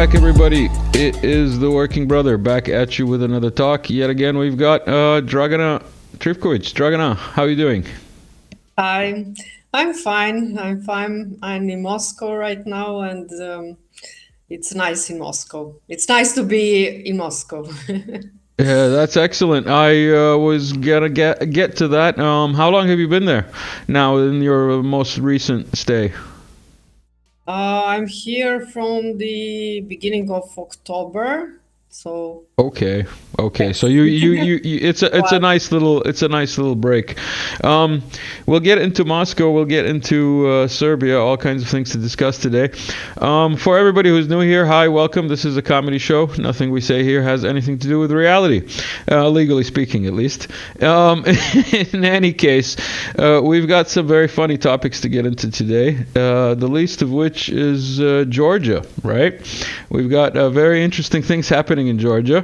back, everybody. It is the Working Brother back at you with another talk. Yet again, we've got Dragana Trifković. Dragana, how are you doing? I'm fine. I'm fine. I'm in Moscow right now, and it's nice in Moscow. It's nice to be in Moscow. Yeah, that's excellent. I was gonna get to that. How long have you been there now in your most recent stay? I'm here from the beginning of October, so Okay, okay. So yes. you it's a nice little break. Um, we'll get into Moscow. We'll get into Serbia. All kinds of things to discuss today. For everybody who's new here, hi, welcome. This is a comedy show. Nothing we say here has anything to do with reality, legally speaking, at least. In any case, we've got some very funny topics to get into today. The least of which is Georgia. Right? We've got very interesting things happening in Georgia.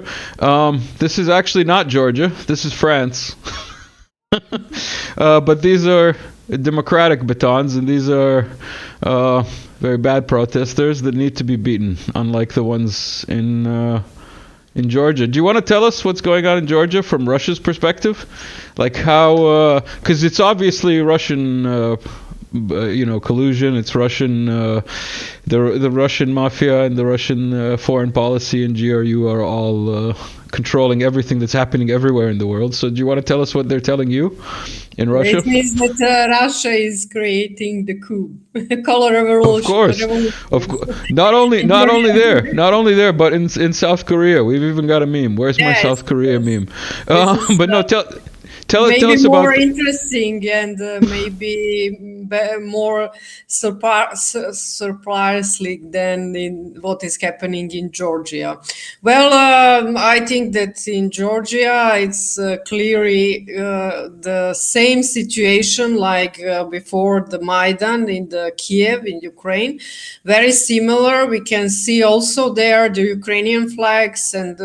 This is actually not Georgia. This is France. But these are democratic batons, and these are very bad protesters that need to be beaten, unlike the ones in Georgia. Do you want to tell us what's going on in Georgia from Russia's perspective? Like how, because it's obviously Russian, collusion. It's Russian, the Russian mafia and the Russian foreign policy and GRU are all controlling everything that's happening everywhere in the world. So do you want to tell us what they're telling you in Russia? It means that Russia is creating the coup, color Of revolution. course, of course. Not only there, but in South Korea, we've even got a meme. Where's my Yes, South Korea yes. meme? This is But no, tell maybe us more about. interesting and maybe more surprising than in what is happening in Georgia. Well, I think that in Georgia it's clearly the same situation like before the Maidan in the Kiev in Ukraine. Very similar. We can see also there the Ukrainian flags and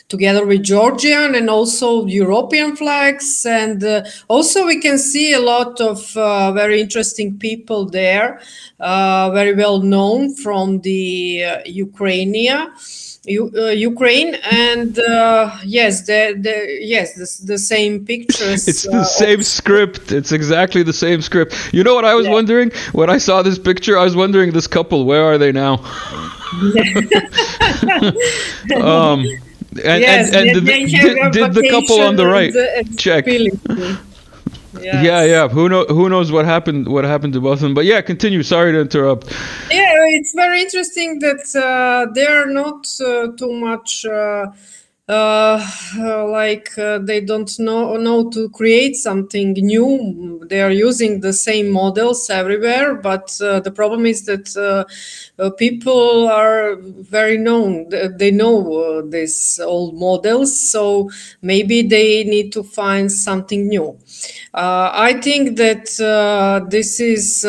together with Georgian and also European flags. And also we can see a lot of very interesting people there, very well known from the Ukraine, and yes, the same pictures. It's the same script. It's exactly the same script. You know what I was Yeah. wondering when I saw this picture? I was wondering, this couple, where are they now? um, Yes, they have a did the couple on vacation the right and check? stability. Yeah, Yes. yeah. Who knows what happened? What happened to both of them? But yeah, continue. Sorry to interrupt. Yeah, it's very interesting that they are not too much they don't know to create something new. They are using the same models everywhere, but the problem is that people are very known. They know these old models, so maybe they need to find something new. I think that this is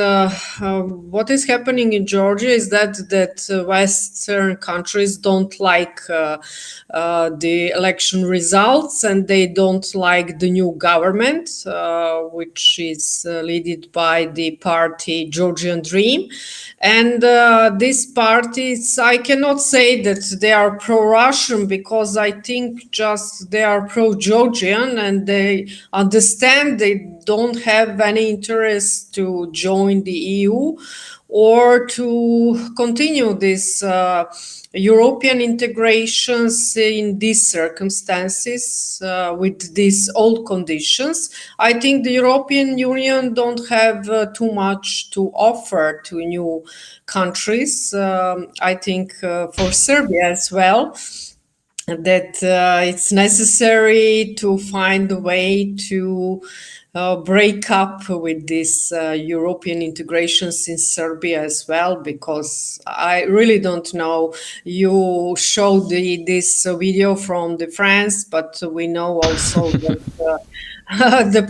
what is happening in Georgia is that Western countries don't like the election results, and they don't like the new government, which is led by the party Georgian Dream. And these parties, I cannot say that they are pro-Russian, because I think just they are pro-Georgian, and they understand they don't have any interest to join the EU or to continue this European integrations in these circumstances with these old conditions. I think the European Union don't have too much to offer to new countries. I think for Serbia as well, that it's necessary to find a way to break up with this European integrations in Serbia as well, because I really don't know. You showed this video from the France, but we know also that the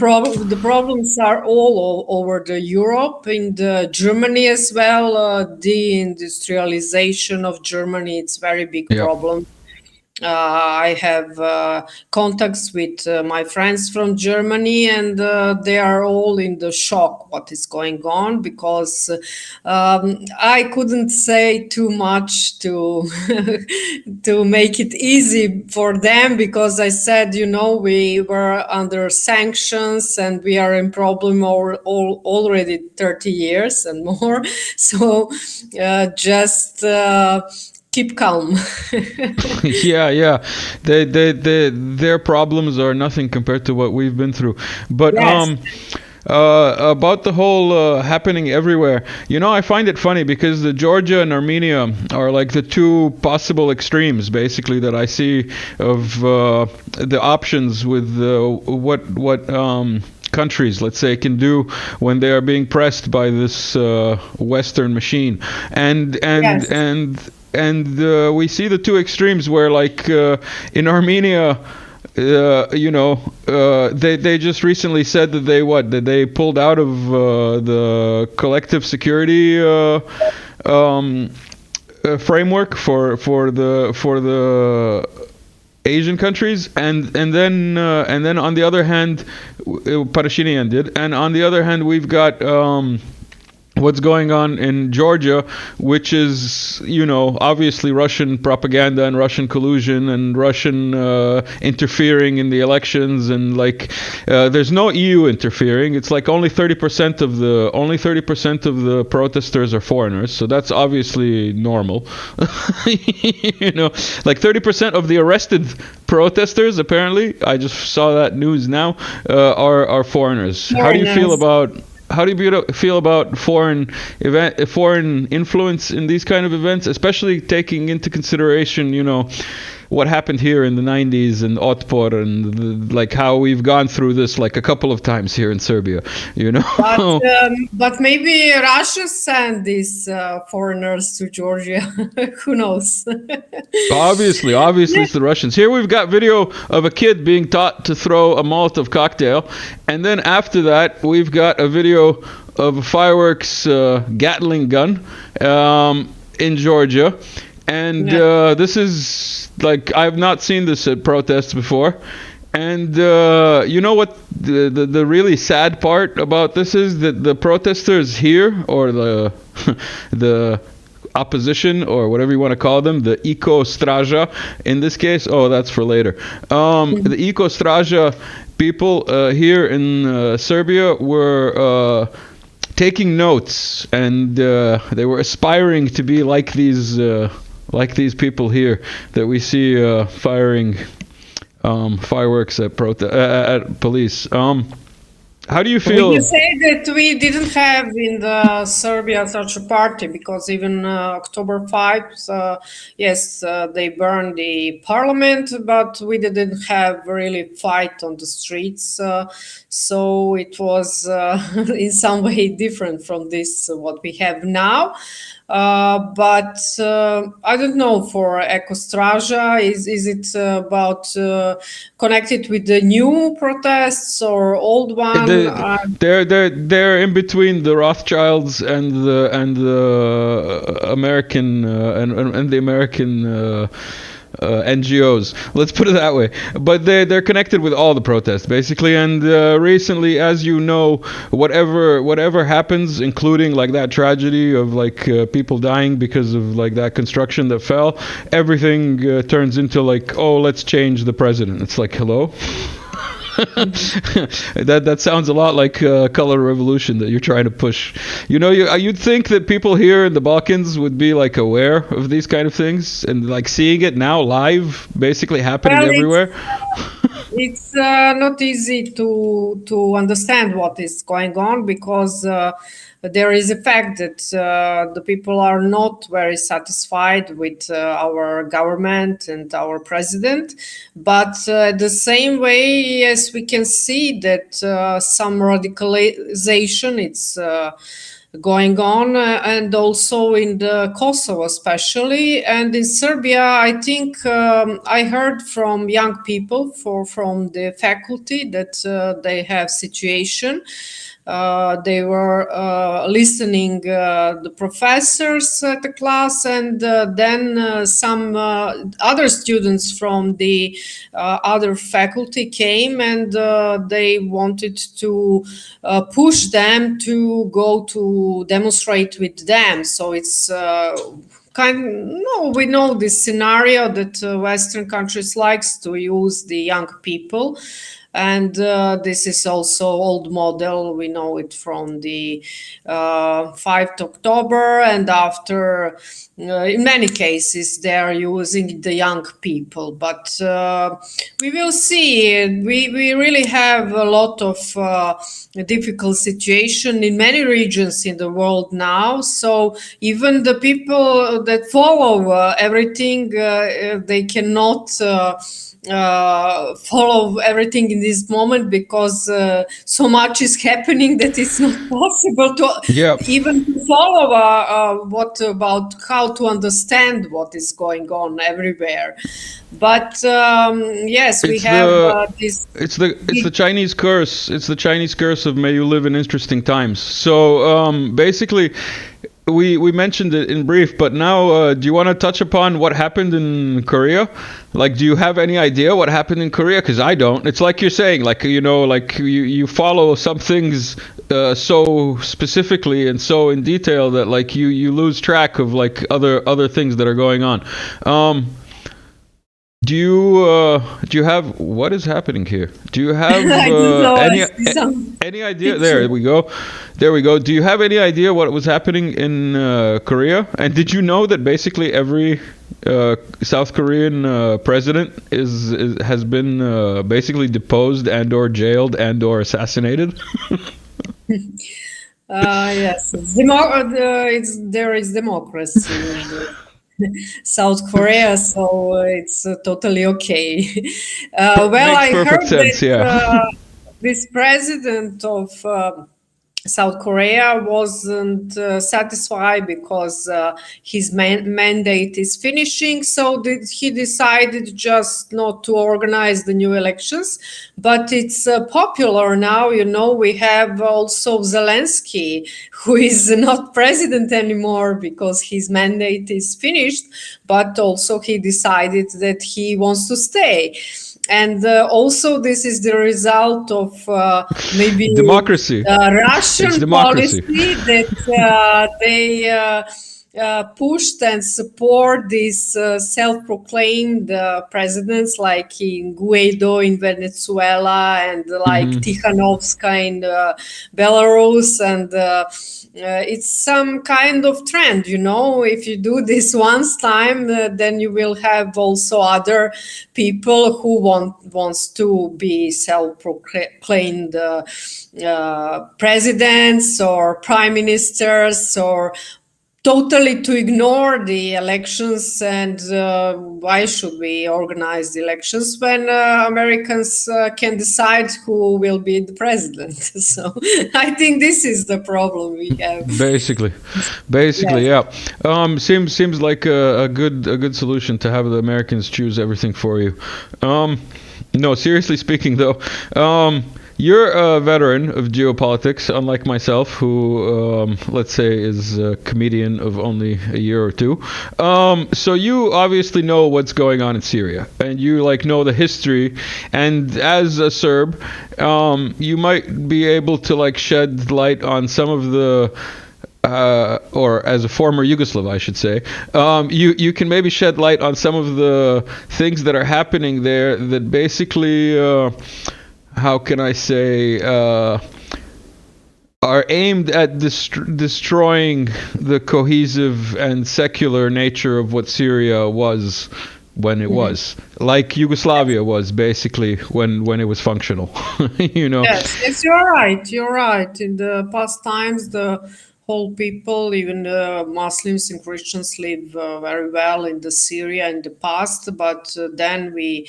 problems are all over the Europe, in the Germany as well. Deindustrialization of Germany, it's very big Yeah. problem. I have contacts with my friends from Germany, and they are all in the shock what is going on, because I couldn't say too much to to make it easy for them, because I said, we were under sanctions and we are in problem already 30 years and more. So just keep calm. Yeah. Their problems are nothing compared to what we've been through. But Yes. about the whole happening everywhere, I find it funny because the Georgia and Armenia are like the two possible extremes, basically, that I see of the options with what countries, let's say, can do when they are being pressed by this Western machine, and and Yes. and and we see the two extremes where, like, in Armenia, they just recently said that they pulled out of the collective security framework for the Asian countries, and then on the other hand, Pashinyan did, and on the other hand, we've got what's going on in Georgia, which is, obviously Russian propaganda and Russian collusion and Russian interfering in the elections, and like there's no EU interfering. It's like only 30% of the protesters are foreigners, so that's obviously normal. Like 30% of the arrested protesters, apparently, I just saw that news now, are foreigners. How do you feel about foreign influence in these kind of events, especially taking into consideration, what happened here in the 90s and Otpor, and like how we've gone through this like a couple of times here in Serbia, But maybe Russia sent these foreigners to Georgia. Who knows? Obviously, it's the Russians. Here we've got video of a kid being taught to throw a Molotov cocktail, and then after that we've got a video of a fireworks Gatling gun in Georgia, and this is like, I've not seen this at protests before. And you know what the really sad part about this is, that the protesters here, or the the opposition, or whatever you want to call them, the Eco Straža in this case. Oh, that's for later. The Eco Straža people here in Serbia were taking notes, and they were aspiring to be like these people here that we see firing fireworks at police. How do you feel? We can say that we didn't have in the Serbia such a party, because even October 5, yes, they burned the parliament, but we didn't have really fight on the streets. So it was in some way different from this, what we have now. But I don't know, for Ecostraja, is it about connected with the new protests or old one? They're in between the Rothschilds and the American and the American NGOs. Let's put it that way. But they're connected with all the protests, basically. And recently, as you know, whatever happens, including like that tragedy of like people dying because of like that construction that fell, everything turns into like, oh, let's change the president. It's like, hello. That sounds a lot like color revolution that you're trying to push. You'd think that people here in the Balkans would be like aware of these kind of things, and like seeing it now live, basically happening everywhere. It's not easy to understand what is going on, because there is a fact that the people are not very satisfied with our government and our president. But the same way, yes, we can see that some radicalization it's going on, and also in the Kosovo especially, and in Serbia. I think I heard from young people from the faculty that they have situation They were listening the professors at the class, and then some other students from the other faculty came, and they wanted to push them to go to demonstrate with them. So it's no, we know this scenario that Western countries likes to use the young people, and this is also old model. We know it from the 5th October, and after, in many cases, they are using the young people. But we will see. We really have a lot of difficult situation in many regions in the world now. So even the people that follow everything, they cannot follow everything in this moment, because so much is happening that it's not possible to even follow what about how to understand what is going on everywhere. But yes, we have this. It's the Chinese curse. It's the Chinese curse of may you live in interesting times. So basically, we mentioned it in brief, but now do you want to touch upon what happened in Korea? Like, do you have any idea what happened in Korea? Because I don't. It's like you're saying, like, you know, like you follow some things so specifically and so in detail that like you lose track of like other things that are going on. Do you have what is happening here? Do you have any idea? There we go. There we go. Do you have any idea what was happening in Korea? And did you know that basically every South Korean president has been basically deposed and or jailed and or assassinated? Yes, there is democracy in South Korea, so it's totally okay. Well, Makes I perfect heard sense, that yeah. this president of South Korea wasn't satisfied because his mandate is finishing, so he decided just not to organize the new elections. But it's popular now. You know, we have also Zelensky, who is not president anymore because his mandate is finished, but also he decided that he wants to stay. And also, this is the result of maybe Democracy. Russian democracy. policy that they pushed and support these self-proclaimed presidents like in Guaido in Venezuela and like Tikhanovska in Belarus. And it's some kind of trend, you know. If you do this once time, then you will have also other people who wants to be self-proclaimed presidents or prime ministers, or totally to ignore the elections. And why should we organize the elections when Americans can decide who will be the president? So I think this is the problem we have. Basically, Yes. yeah. Seems like a good solution to have the Americans choose everything for you. No, seriously speaking though, you're a veteran of geopolitics, unlike myself, who let's say is a comedian of only a year or two. So you obviously know what's going on in Syria, and you like know the history. And as a Serb, you might be able to like shed light on some of the or as a former Yugoslav, I should say, you can maybe shed light on some of the things that are happening there that basically, how can I say, are aimed at destroying the cohesive and secular nature of what Syria was when it was, like Yugoslavia was basically when it was functional, you know. Yes, you're right. You're right. In the past times, the whole people, even Muslims and Christians, live very well in the Syria in the past. But then we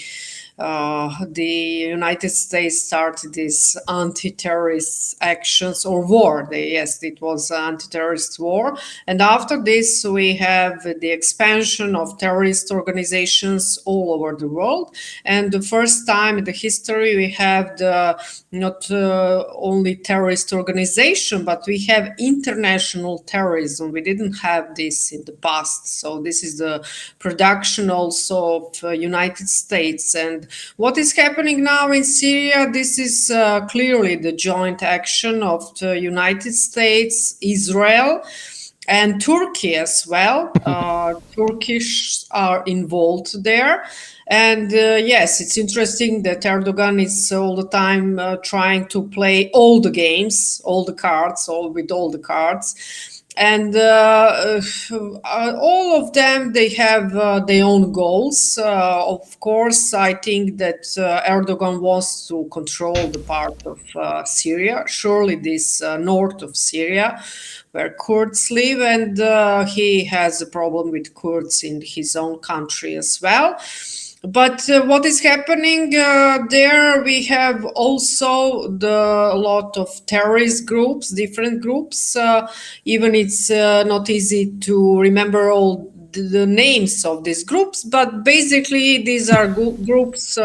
the United States started this anti-terrorist actions or war. Yes, it was anti-terrorist war. And after this, we have the expansion of terrorist organizations all over the world. And the first time in the history, we have the not only terrorist organization, but we have international terrorism. We didn't have this in the past. So this is the production also of United States. And what is happening now in Syria, this is clearly the joint action of the United States, Israel, and Turkey as well. Turkish are involved there. And yes, it's interesting that Erdogan is all the time trying to play all the games, all the cards, all the cards. And all of them, they have their own goals. Of course, I think that Erdogan wants to control the part of Syria, surely this north of Syria, where Kurds live, and he has a problem with Kurds in his own country as well. But what is happening there? We have also a lot of terrorist groups, different groups. Even it's not easy to remember all the names of these groups, but basically these are groups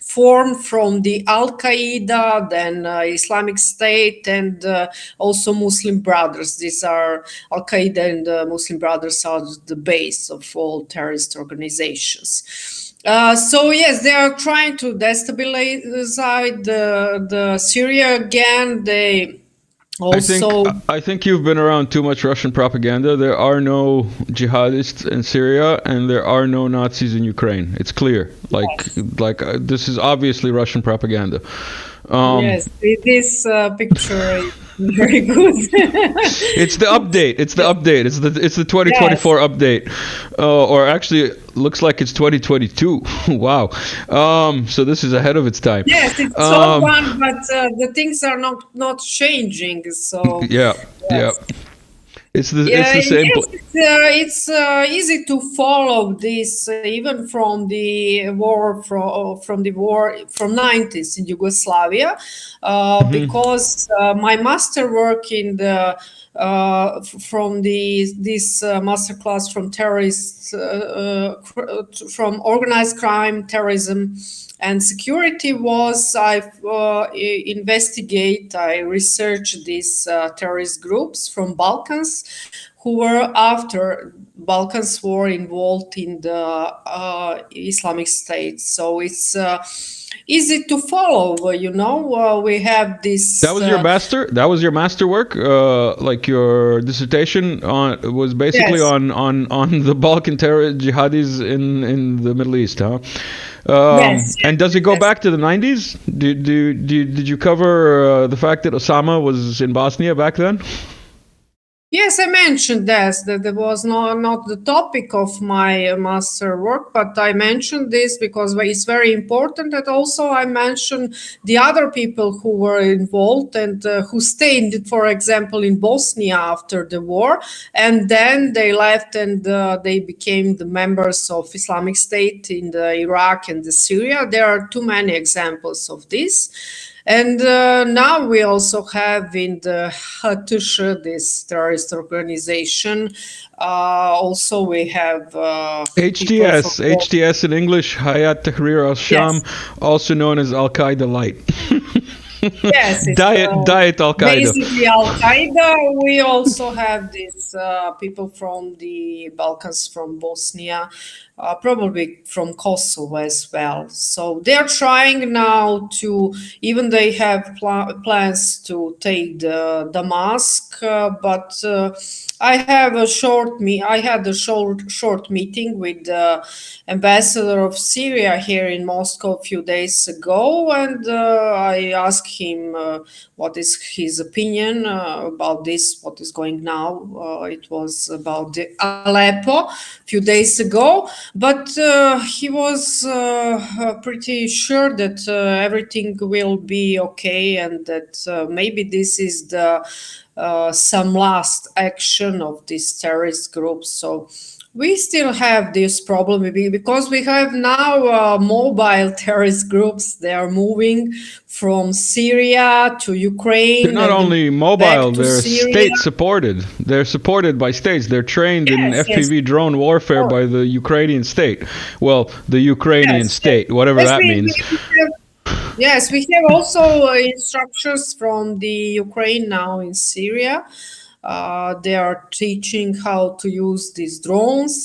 formed from the Al Qaeda, then Islamic State, and also Muslim Brothers. These are Al Qaeda and Muslim Brothers are the base of all terrorist organizations. So yes, they are trying to destabilize the Syria again. They also, I think you've been around too much Russian propaganda. There are no jihadists in Syria, and there are no Nazis in Ukraine. It's clear. This is obviously Russian propaganda. Yes, this picture is very good. It's the update. It's the update. It's the 2024 Yes. update, or actually, looks like it's 2022. Wow. So this is ahead of its time. Yes, it's so fun, but the things are not changing. So Yeah. Yeah. yes. It's the Yeah, same. yes, it's easy to follow this even from the war from 90s in Yugoslavia, because my master work in the from the this master class from terrorists from organized crime, terrorism, and security was I research these terrorist groups from Balkans who were after Balkans were involved in the Islamic State. So it's easy to follow. We have That this. was your master. That was your master work. Like your dissertation was basically Yes. on the Balkan terror jihadis in the Middle East, huh? Yes, And does it go yes. back to the 90s? Did you cover the fact that Osama was in Bosnia back then? Yes, I mentioned that there was not the topic of my master work, but I mentioned this because it's very important. And also, I mentioned the other people who were involved and who stayed, for example, in Bosnia after the war, and then they left and they became the members of Islamic State in the Iraq and the Syria. There are too many examples of this. And now we also have in the Hattusha, this terrorist organization. Also, we have people from. HTS in English, Hayat Tahrir al-Sham, Yes, also known as Al-Qaeda Light. yes, it's Diet Al-Qaeda. basically Al Qaeda. We also have these people from the Balkans, from Bosnia, probably from Kosovo as well. So they're trying now to, even they have plans to take the Damascus, but I had a short meeting with the ambassador of Syria here in Moscow a few days ago, and I asked him what is his opinion about this, what is going now. It was about the Aleppo a few days ago, but he was pretty sure that everything will be okay and that maybe this is the some last action of these terrorist groups. So we still have this problem because we have now mobile terrorist groups. They are moving from Syria to Ukraine They're not and only back mobile, to they're Syria. state supported. They're supported by states. They're trained in Yes, yes, FPV drone warfare by the Ukrainian state. Well, the Ukrainian yes, yes. state, whatever Yes, that means. yes, we have also instructors from the Ukraine now in Syria. They are teaching how to use these drones.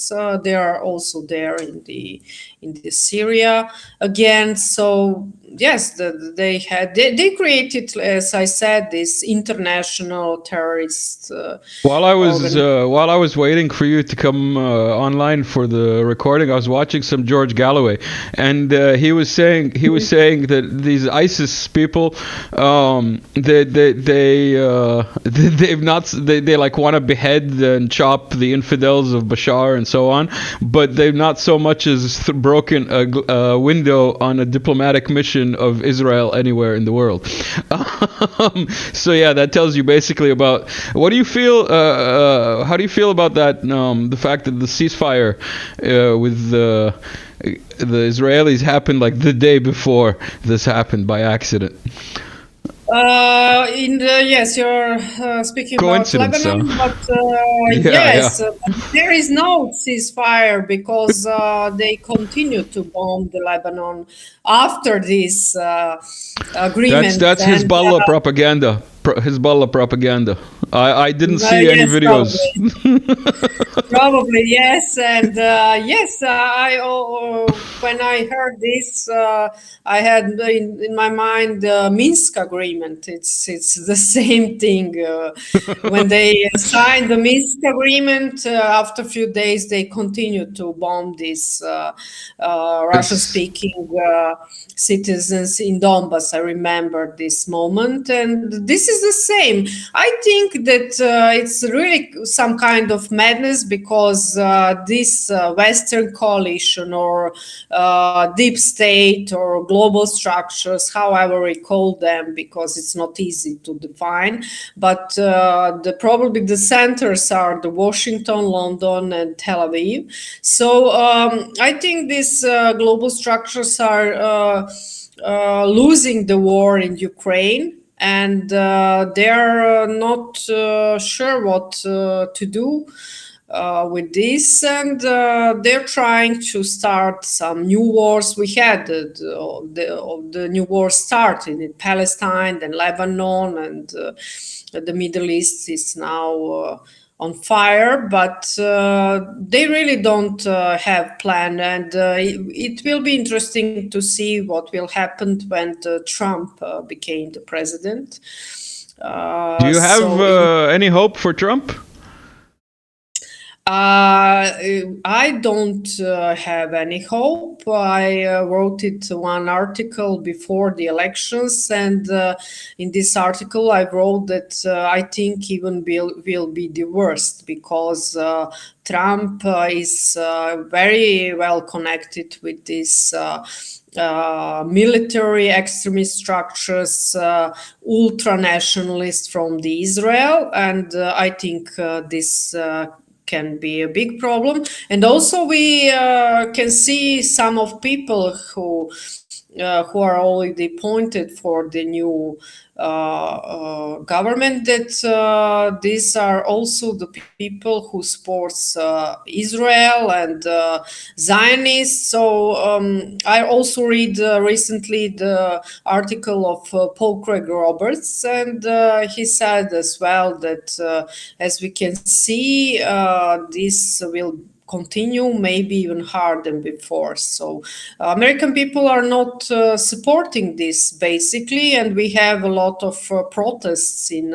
They are also there in the Syria again. So yes, they created, as I said, this international terrorist organization. While I was waiting for you to come online for the recording, I was watching some George Galloway, and he was saying that these ISIS people, they've not they like want to behead and chop the infidels of Bashar and so on, but they've not so much as broken a window on a diplomatic mission of Israel anywhere in the world. So yeah, that tells you basically about what do you feel. How do you feel about that? The fact that the ceasefire with the Israelis happened like the day before this happened by accident. Yes, you're speaking about Coincidence, Lebanon, but yeah. yes, there is no ceasefire because they continue to bomb the Lebanon after this agreement. That's And Hezbollah propaganda. Hezbollah propaganda. I didn't see any yes, videos. probably yes, and yes, when I heard this, I had in my mind the Minsk agreement. It's the same thing. When they signed the Minsk agreement, after a few days they continued to bomb these It's Russian-speaking citizens in Donbass. I remember this moment, and this is the same. I think that it's really some kind of madness because this Western coalition or deep state or global structures, however we call them, because it's not easy to define, but probably the centers are the Washington, London, and Tel Aviv. So I think these global structures are losing the war in Ukraine, and they're not sure what to do with this, and they're trying to start some new wars. We had the new war started in Palestine, then Lebanon, and the Middle East is now on fire, but they really don't have plan, and it will be interesting to see what will happen when Trump became the president. Do you have So in any hope for Trump? I don't have any hope. I wrote it one article before the elections, and in this article I wrote that I think even will be the worst because Trump is very well connected with this. Military extremist structures, ultra nationalists from the Israel, and I think this can be a big problem. And also we can see some of people who are already appointed for the new government that these are also the people who supports Israel and Zionists. So I also read recently the article of Paul Craig Roberts, and he said as well that as we can see, this will continue, maybe even harder than before. So American people are not supporting this basically, and we have a lot of protests in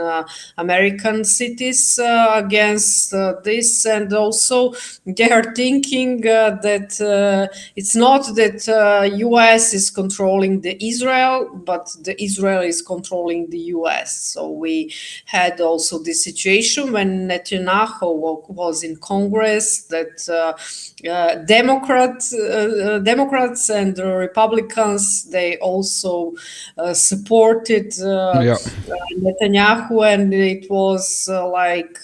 American cities against this, and also they are thinking that it's not that US is controlling the Israel, but the Israel is controlling the US. So we had also this situation when Netanyahu was in Congress that Democrats and Republicans, they also supported Netanyahu, and it was like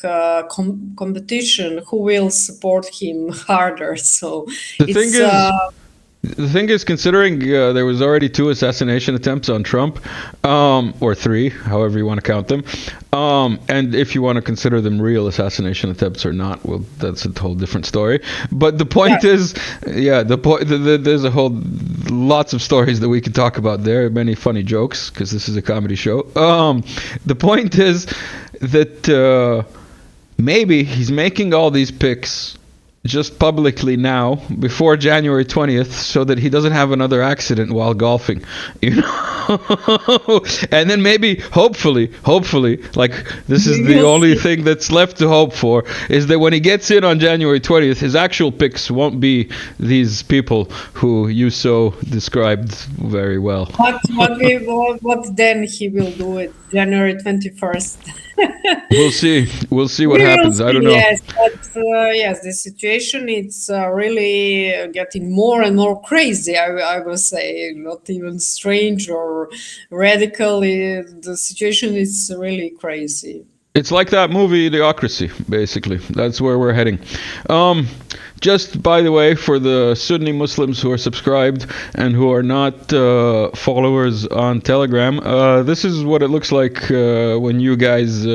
competition who will support him harder. So the thing is, considering there was already 2 assassination attempts on Trump, or 3, however you want to count them, and if you want to consider them real assassination attempts or not, well, that's a whole different story. But the point is, there's a whole lots of stories that we could talk about there, many funny jokes, because this is a comedy show. The point is that maybe he's making all these picks just publicly now before January 20th so that he doesn't have another accident while golfing, and then maybe hopefully, like, this is the only thing that's left to hope for, is that when he gets in on January 20th, his actual picks won't be these people who you so described very well. What then he will do it January 21st? We'll see what happens. I don't know. Yes, but yes, the situation it's really getting more and more crazy. I will say, not even strange or radical. The situation is really crazy. It's like that movie, Idiocracy, basically. That's where we're heading. Just by the way, for the Sunni Muslims who are subscribed and who are not followers on Telegram, this is what it looks like when you guys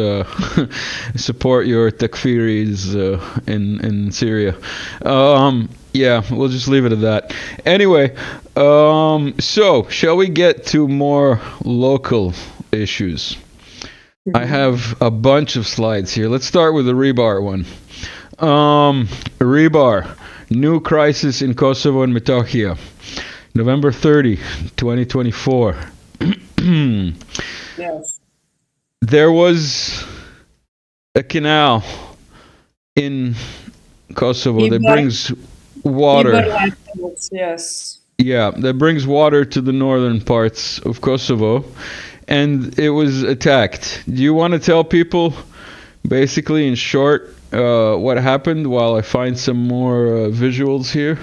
support your takfiris in Syria. Yeah, we'll just leave it at that. Anyway, so shall we get to more local issues? I have a bunch of slides here. Let's start with the rebar one. Rebar, new crisis in Kosovo and Metohija. November 30, 2024. Yes. There was a canal in Kosovo that brings water. Yes. Yeah, that brings water to the northern parts of Kosovo. And it was attacked. Do you want to tell people, basically in short, what happened while I find some more visuals here?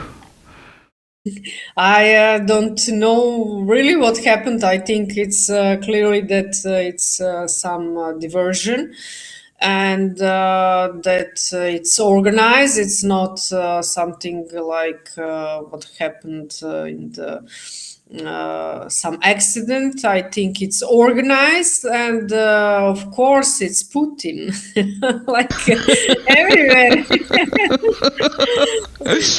I don't know really what happened. I think it's clearly that it's some diversion, and that it's organized. It's not something like what happened in the some accident. I think it's organized, and of course it's Putin, like everywhere.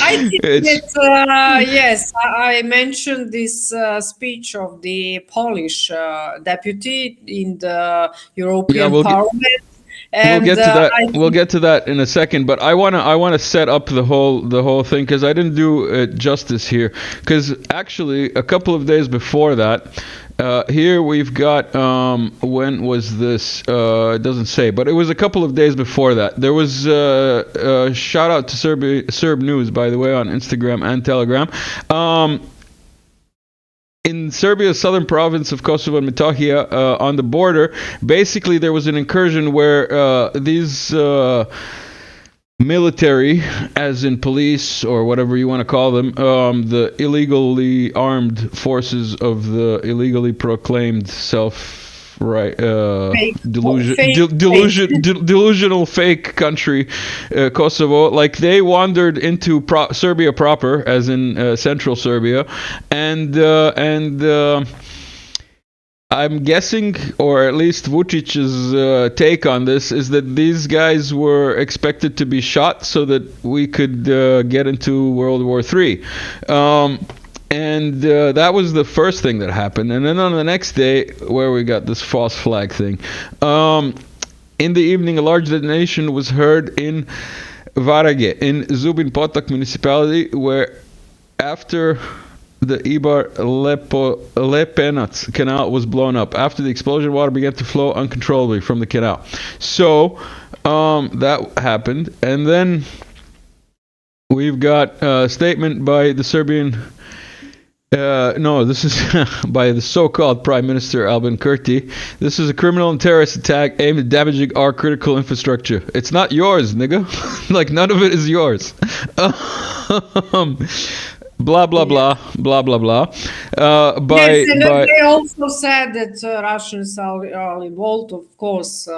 I think that yes, I mentioned this speech of the Polish deputy in the European Parliament. And, we'll get to that. We'll get to that in a second. But I wanna set up the whole thing, because I didn't do it justice here. Because actually, a couple of days before that, here we've got when was this? It doesn't say, but it was a couple of days before that. There was a shout out to Serb News, by the way, on Instagram and Telegram. In Serbia's southern province of Kosovo and Metohija, on the border, basically there was an incursion where these military, as in police or whatever you want to call them, the illegally armed forces of the illegally proclaimed delusional fake country, Kosovo, like they wandered into Serbia proper, as in central Serbia, and I'm guessing, or at least Vučić's take on this, is that these guys were expected to be shot so that we could get into World War III. And that was the first thing that happened. And then on the next day, where we got this false flag thing, in the evening, a large detonation was heard in Varage, in Zubin Potok municipality, where after the Ibar Lepenac canal was blown up. After the explosion, water began to flow uncontrollably from the canal. So that happened. And then we've got a statement by the Serbian No, this is by the so-called Prime Minister Albin Kurti. This is a criminal and terrorist attack aimed at damaging our critical infrastructure. It's not yours, nigga. Like, none of it is yours. Blah blah blah blah blah blah. Yes, and then they also said that Russians are involved. Of course,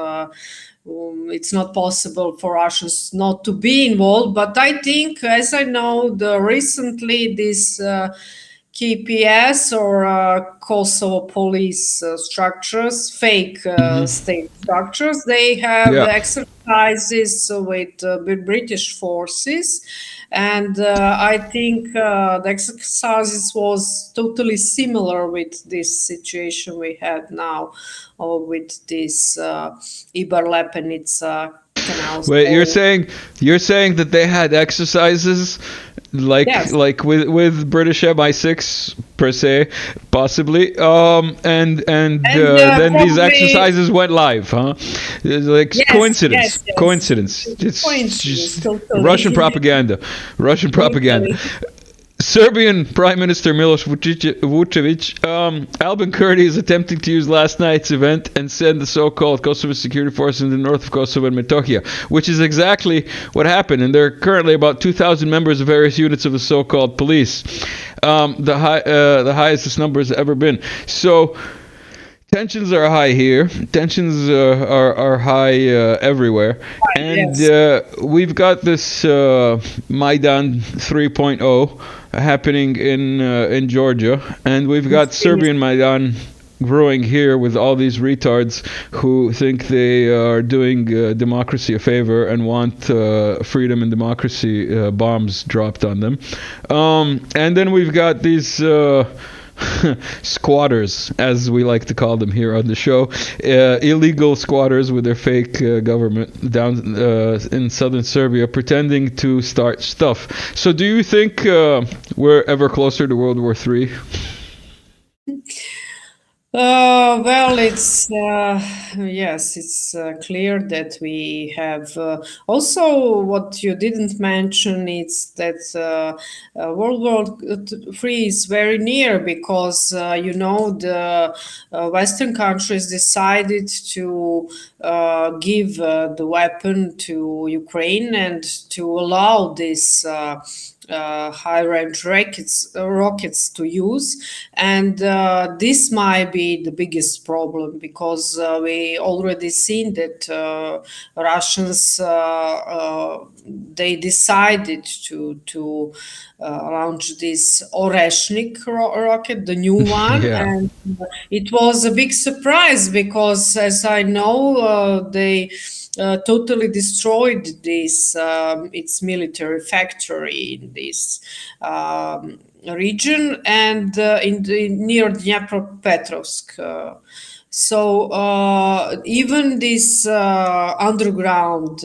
it's not possible for Russians not to be involved. But I think, as I know, recently this KPS or Kosovo police structures, fake state structures, they have exercises with British forces. And I think the exercises was totally similar with this situation we had now, or with this Ibar-Lepenica canal. Wait, you're saying that they had exercises like with British MI6 per se, possibly, and then these exercises went live, huh? It's like coincidence. It's just totally. Russian propaganda. Serbian Prime Minister Miloš Vučević, Albin Kurti is attempting to use last night's event and send the so-called Kosovo security forces in the north of Kosovo and Metohija, which is exactly what happened. And there are currently about 2,000 members of various units of the so-called police, the highest this number has ever been. So tensions are high here. Tensions are high everywhere, and we've got this Maidan 3.0 happening in Georgia, and we've got Serbian Maidan growing here with all these retards who think they are doing democracy a favor and want freedom and democracy bombs dropped on them. And then we've got these squatters, as we like to call them here on the show, illegal squatters with their fake government down in southern Serbia pretending to start stuff. So do you think we're ever closer to World War III? Well, it's yes, it's clear that we have also what you didn't mention is that World War III is very near because the Western countries decided to give the weapon to Ukraine and to allow this high-range rockets to use, and this might be the biggest problem because we already seen that Russians they decided to launch this Oreshnik rocket, the new one, and it was a big surprise because, as I know, they totally destroyed this its military factory in this region and near Dnipropetrovsk. So even this underground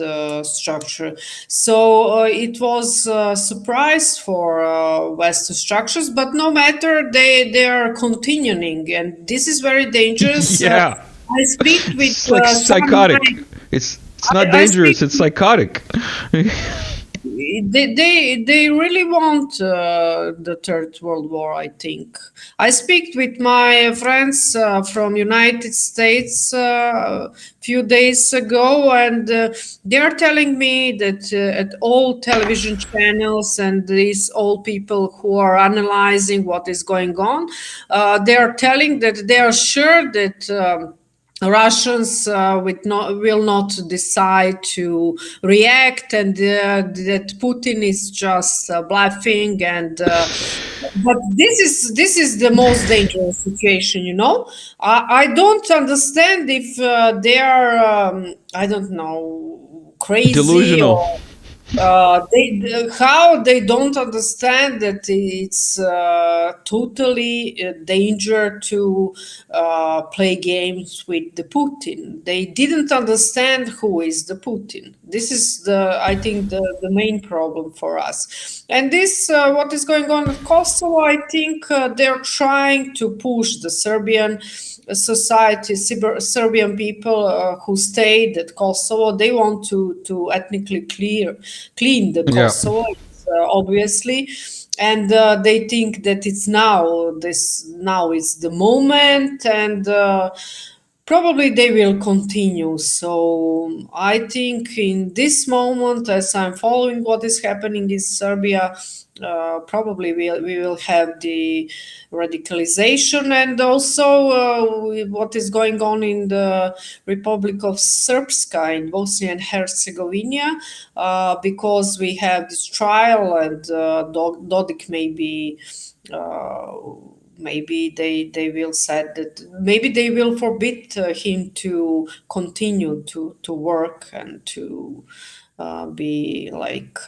structure. So it was a surprise for Western structures, but no matter, they are continuing, and this is very dangerous. I speak with it's like psychotic. It's not dangerous. It's psychotic. They really want the Third World War, I think. I speak with my friends from United States a few days ago, and they are telling me that at all television channels and these old people who are analyzing what is going on, they are telling that they are sure that Russians will not decide to react, and that Putin is just bluffing. And but this is the most dangerous situation. I don't understand if they are I don't know, crazy, delusional. Or how they don't understand that it's totally a danger to play games with the Putin. They didn't understand who is the Putin. This is I think the main problem for us. And this what is going on in Kosovo, I think they're trying to push the Serbian society, Serbian people who stayed at Kosovo. They want to ethnically clean the Kosovo. obviously, and they think that it's now is the moment, and probably they will continue. So I think in this moment, as I'm following what is happening in Serbia, probably we will have the radicalization, and also what is going on in the Republic of Srpska in Bosnia and Herzegovina, because we have this trial, and Dodik maybe they will said that maybe they will forbid him to continue to work and to be like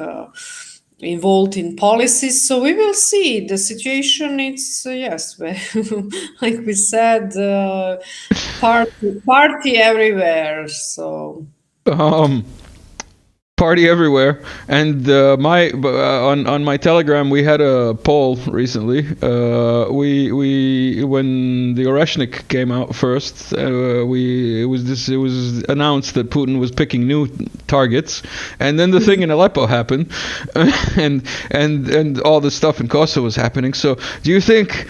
involved in policies. So we will see the situation. It's yes, like we said, party everywhere. So Party everywhere. And on my Telegram we had a poll recently. We when the Oreshnik came out first, it was announced that Putin was picking new targets, and then the thing in Aleppo happened, and all this stuff in Kosovo was happening. So do you think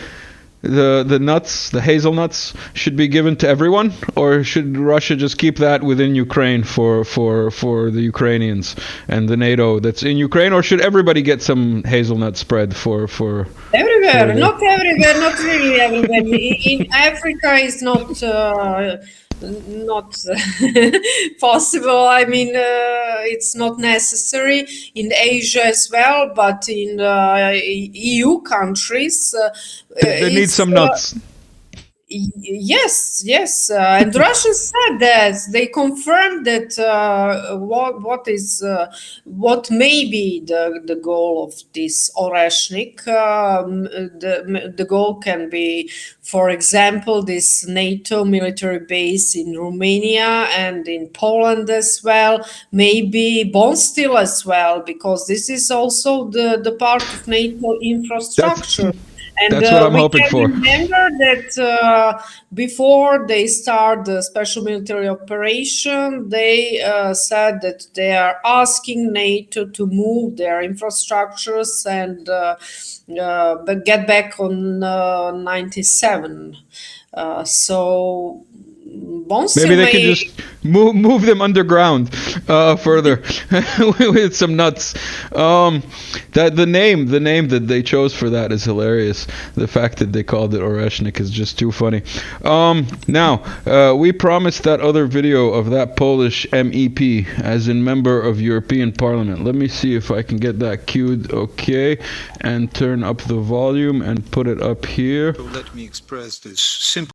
the hazelnuts should be given to everyone, or should Russia just keep that within Ukraine for the Ukrainians and the NATO that's in Ukraine, or should everybody get some hazelnut spread for everywhere? Not everywhere, not really everywhere. In Africa, is not possible. I mean, it's not necessary in Asia as well, but in EU countries, they need some nuts. Yes, and Russia said that they confirmed that what may be the goal of this Oreshnik. The goal can be, for example, this NATO military base in Romania and in Poland as well, maybe Bonstil as well, because this is also the part of NATO infrastructure. That's what I'm hoping for. Remember that before they start the special military operation, they said that they are asking NATO to move their infrastructures and get back on 97. So maybe they can just move them underground further with some nuts. The name that they chose for that is hilarious. The fact that they called it Oreshnik is just too funny. Now we promised that other video of that Polish MEP, as in member of European Parliament. Let me see if I can get that cued. Okay, and turn up the volume and put it up here. So let me express this simple.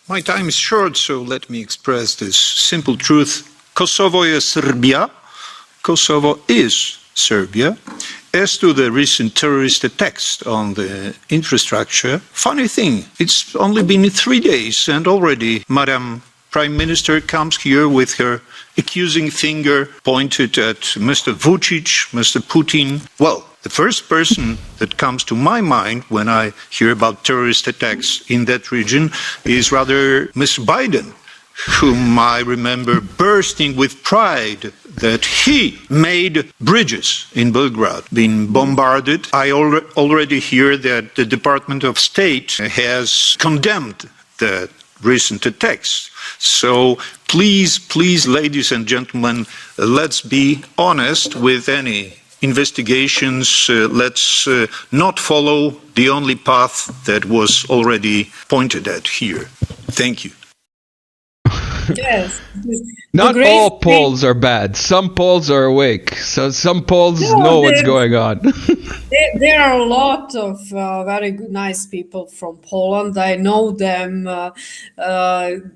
My time is short, so let me express this simple truth. Kosovo is Serbia. Kosovo is Serbia. As to the recent terrorist attacks on the infrastructure, funny thing, it's only been 3 days and already Madam Prime Minister comes here with her accusing finger pointed at Mr. Vučić, Mr. Putin. Well, the first person that comes to my mind when I hear about terrorist attacks in that region is rather Mr. Biden, whom I remember bursting with pride that he made bridges in Belgrade being bombarded. I already hear that the Department of State has condemned the recent attacks. So please, ladies and gentlemen, let's be honest with any investigations. Let's not follow the only path that was already pointed at here. Thank you. Yes. Not all polls are bad. Some polls are awake. So some polls know what's going on. There are a lot of very nice people from Poland. I know them.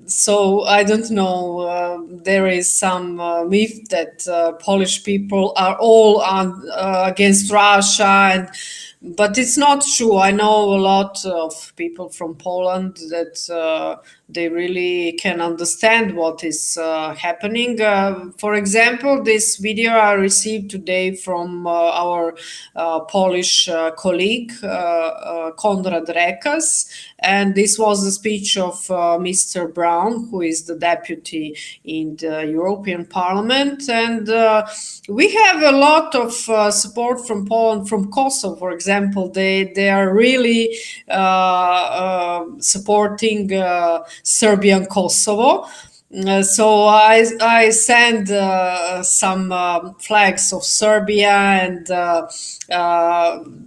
So I don't know. There is some myth that Polish people are all against Russia, and but it's not true. I know a lot of people from Poland that they really can understand what is happening. For example, this video I received today from our Polish colleague, Konrad Rekas, and this was the speech of Mr. Brown, who is the deputy in the European Parliament. And we have a lot of support from Poland, from Kosovo, for example. They are really supporting Serbia and Kosovo. So I send some flags of Serbia and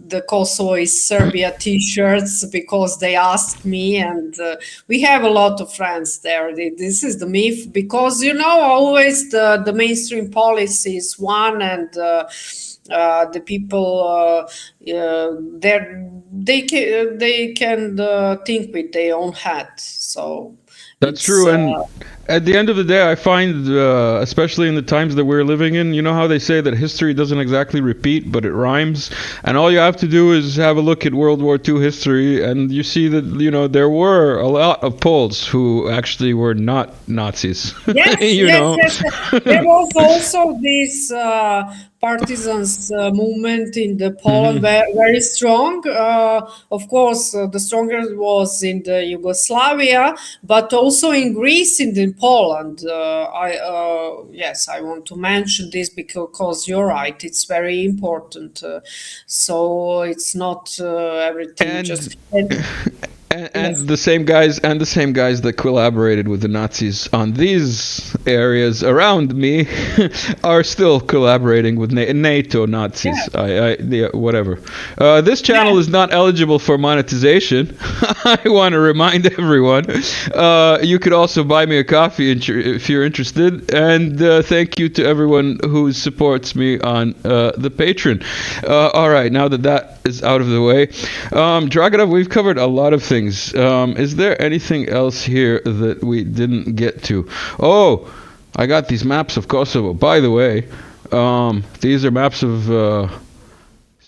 the Kosovo is Serbia T-shirts because they asked me, and we have a lot of friends there. This is the myth, because always the mainstream policy is one, and the people they can think with their own head. So that's true. And at the end of the day, I find, especially in the times that we're living in, you know how they say that history doesn't exactly repeat, but it rhymes. And all you have to do is have a look at World War II history, and you see that, there were a lot of Poles who actually were not Nazis. Yes, yes. There was also this partisans movement in the Poland, very strong. Of course, the strongest was in the Yugoslavia, but also in Greece and in Poland. I want to mention this because you're right; it's very important. So it's not everything just. And the same guys that collaborated with the Nazis on these areas around me are still collaborating with NATO Nazis. Yeah. Whatever. This channel is not eligible for monetization. I want to remind everyone. You could also buy me a coffee if you're interested. And thank you to everyone who supports me on the Patreon. All right, now that is out of the way, Dragana, we've covered a lot of things. Is there anything else here that we didn't get to? Oh, I got these maps of Kosovo. By the way, these are maps of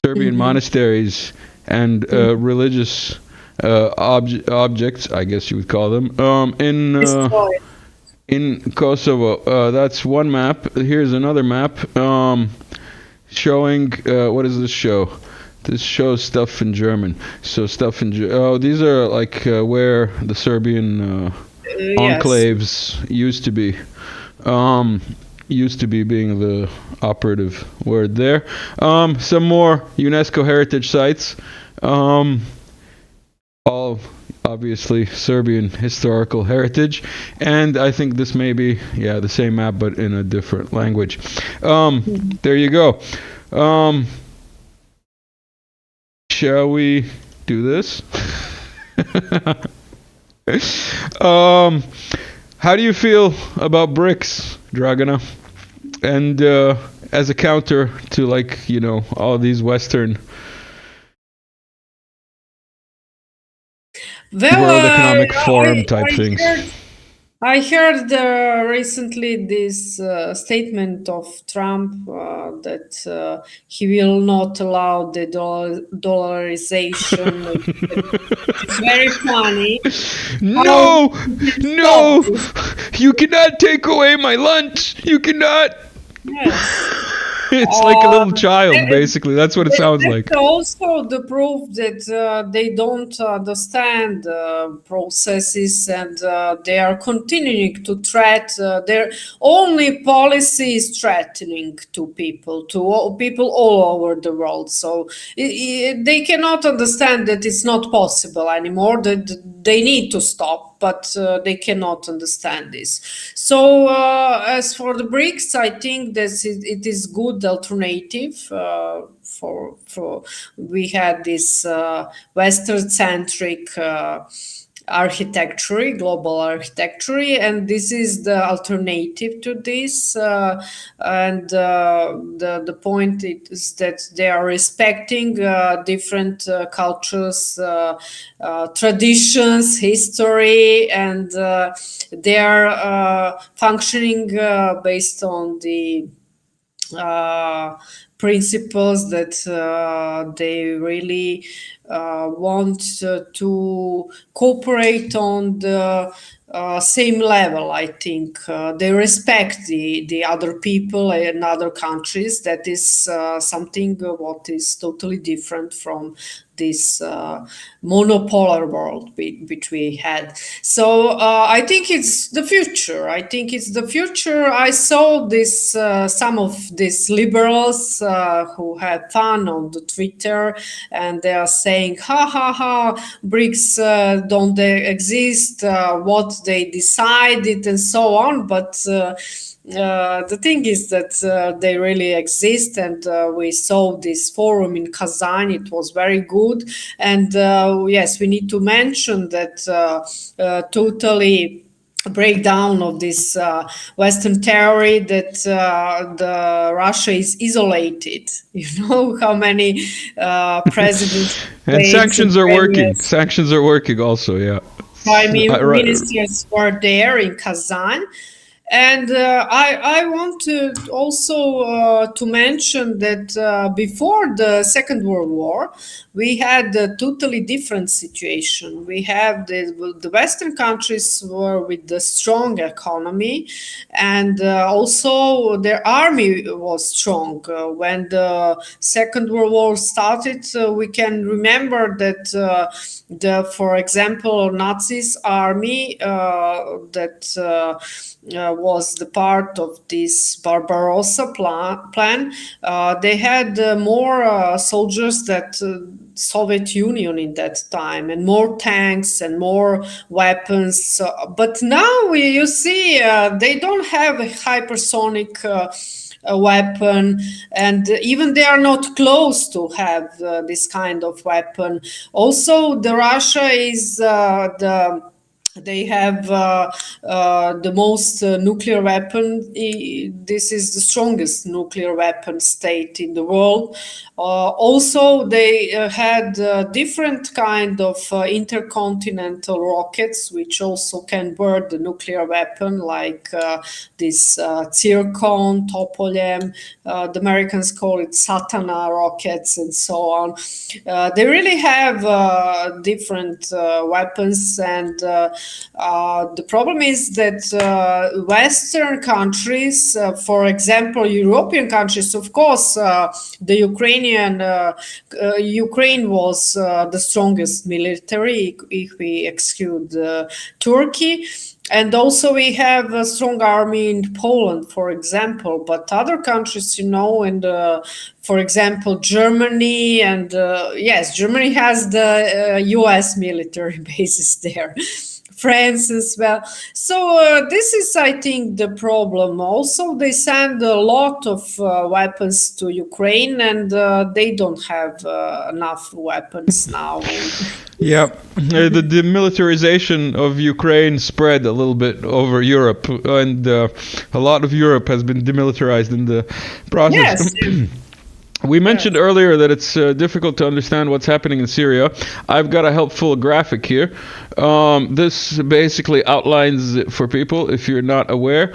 Serbian monasteries and religious objects, I guess you would call them, in Kosovo. That's one map. Here's another map showing, what does this show? This shows stuff in German. So stuff in these are like where the Serbian enclaves used to be. Used to be being the operative word there. Some more UNESCO heritage sites. All obviously Serbian historical heritage. And I think this may be, the same map but in a different language. There you go. Shall we do this? How do you feel about BRICS, Dragana? And as a counter to all these Western World Economic Forum type things. I heard recently this statement of Trump that he will not allow the dollarization. It's very funny. No, you cannot take away my lunch. You cannot. Yes. It's like a little child, basically. That's what it sounds like. Also, the proof that they don't understand processes, and they are continuing to threaten. Their only policy is threatening to people all over the world. So they cannot understand that it's not possible anymore. That they need to stop, but they cannot understand this. So as for the BRICS, I think that it is good alternative for we had this Western-centric architecture, global architecture, and this is the alternative to this. And the point is that they are respecting different cultures, traditions, history, and they are functioning based on the principles that they really want to cooperate on the same level. I think they respect the other people in other countries. That is something what is totally different from this monopolar world which we had. So I think it's the future. I think it's the future. I saw this some of these liberals who had fun on the Twitter, and they are saying, "Ha ha ha! BRICS don't they exist? What they decided and so on." But the thing is that they really exist, and we saw this forum in Kazan. It was very good, and yes, we need to mention that totally breakdown of this Western theory that the Russia is isolated. You know how many presidents and sanctions are working. Sanctions are working also. Yeah. Prime ministers were there in Kazan. And I want to also to mention that before the Second World War, we had a totally different situation. We have the Western countries were with the strong economy, and also their army was strong. When the Second World War started, we can remember that for example, Nazis' army that was the part of this Barbarossa plan. They had more soldiers that Soviet Union in that time, and more tanks and more weapons. But now you see they don't have a hypersonic weapon, and even they are not close to have this kind of weapon. Also, the Russia is they have the most nuclear weapon. This is the strongest nuclear weapon state in the world. Also, they had different kind of intercontinental rockets, which also can burn the nuclear weapon, like this Zircon, Topolem. The Americans call it Satana rockets, and so on. They really have different weapons, and the problem is that Western countries, for example, European countries, of course, the Ukraine was the strongest military if we exclude Turkey. And also we have a strong army in Poland, for example, but other countries, you know, and for example, Germany, and yes, Germany has the US military bases there. France as well. So this is, I think, the problem. Also, they send a lot of weapons to Ukraine, and they don't have enough weapons now. Yeah, the demilitarization of Ukraine spread a little bit over Europe, and a lot of Europe has been demilitarized in the process. Yes. We mentioned earlier that it's difficult to understand what's happening in Syria. I've got a helpful graphic here. This basically outlines it for people if you're not aware.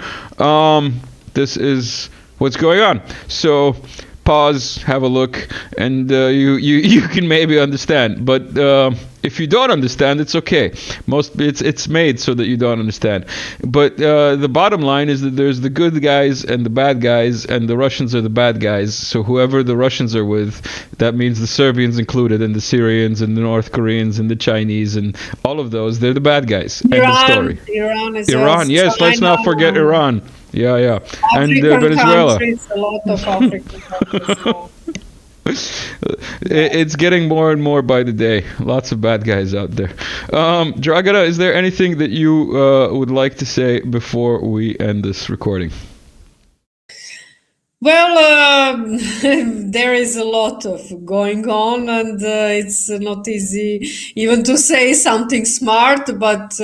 This is what's going on. So pause, have a look, and you can maybe understand. But if you don't understand, it's okay. It's made so that you don't understand. But the bottom line is that there's the good guys and the bad guys, and the Russians are the bad guys. So whoever the Russians are with, that means the Serbians included, and the Syrians, and the North Koreans, and the Chinese, and all of those. They're the bad guys. End of story. Iran, yes. Let's not forget Iran. Yeah. African and Venezuela. Countries, a lot of African countries. It's getting more and more by the day. Lots of bad guys out there. Dragana, is there anything that you would like to say before we end this recording? Well, there is a lot of going on, and it's not easy even to say something smart, but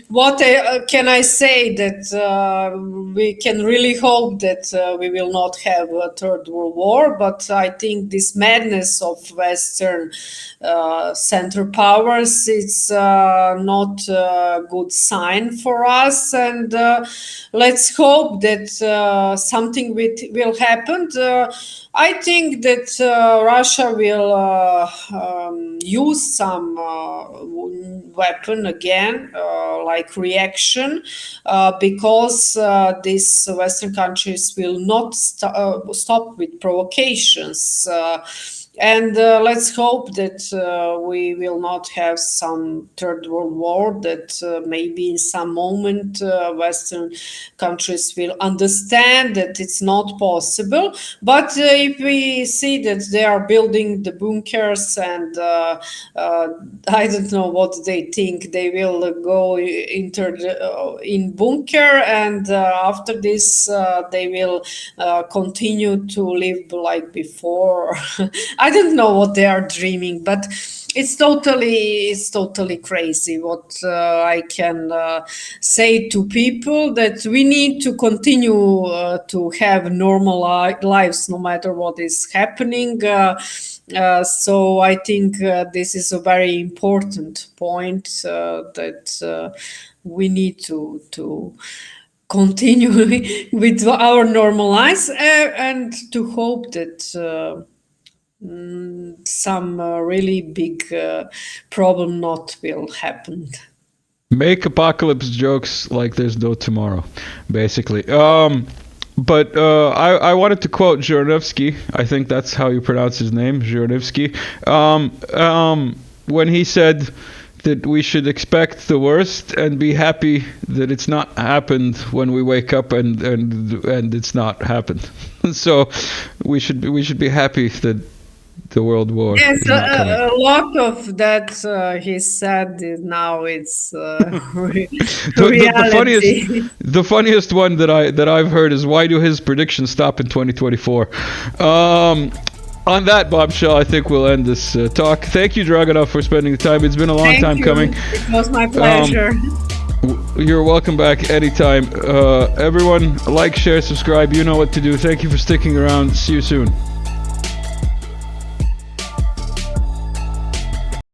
what can I say? That we can really hope that we will not have a third world war, but I think this madness of Western Central powers, it's not a good sign for us, and let's hope that something will happen. I think that Russia will use some weapon again, like reaction, because these Western countries will not stop with provocations. And let's hope that we will not have some third world war, that maybe in some moment Western countries will understand that it's not possible. But if we see that they are building the bunkers and I don't know what they think, they will go in bunker, and after this they will continue to live like before. I don't know what they are dreaming, but it's totally crazy. What I can say to people, that we need to continue to have normal lives no matter what is happening. So I think this is a very important point, that we need to continue with our normal lives, and to hope that some really big problem not will happen. Make apocalypse jokes like there's no tomorrow, basically. But I wanted to quote Zhirnovsky. I think that's how you pronounce his name, Zhirnovsky. When he said that we should expect the worst and be happy that it's not happened when we wake up and it's not happened. So we should be happy that the world war. Yes, a lot of that he said. Now it's reality. The funniest one that I've heard is, why do his predictions stop in 2024? On that bombshell, I think we'll end this talk. Thank you, Dragana, for spending the time. It's been a long time coming. It was my pleasure. You're welcome back anytime. Everyone, like, share, subscribe. You know what to do. Thank you for sticking around. See you soon.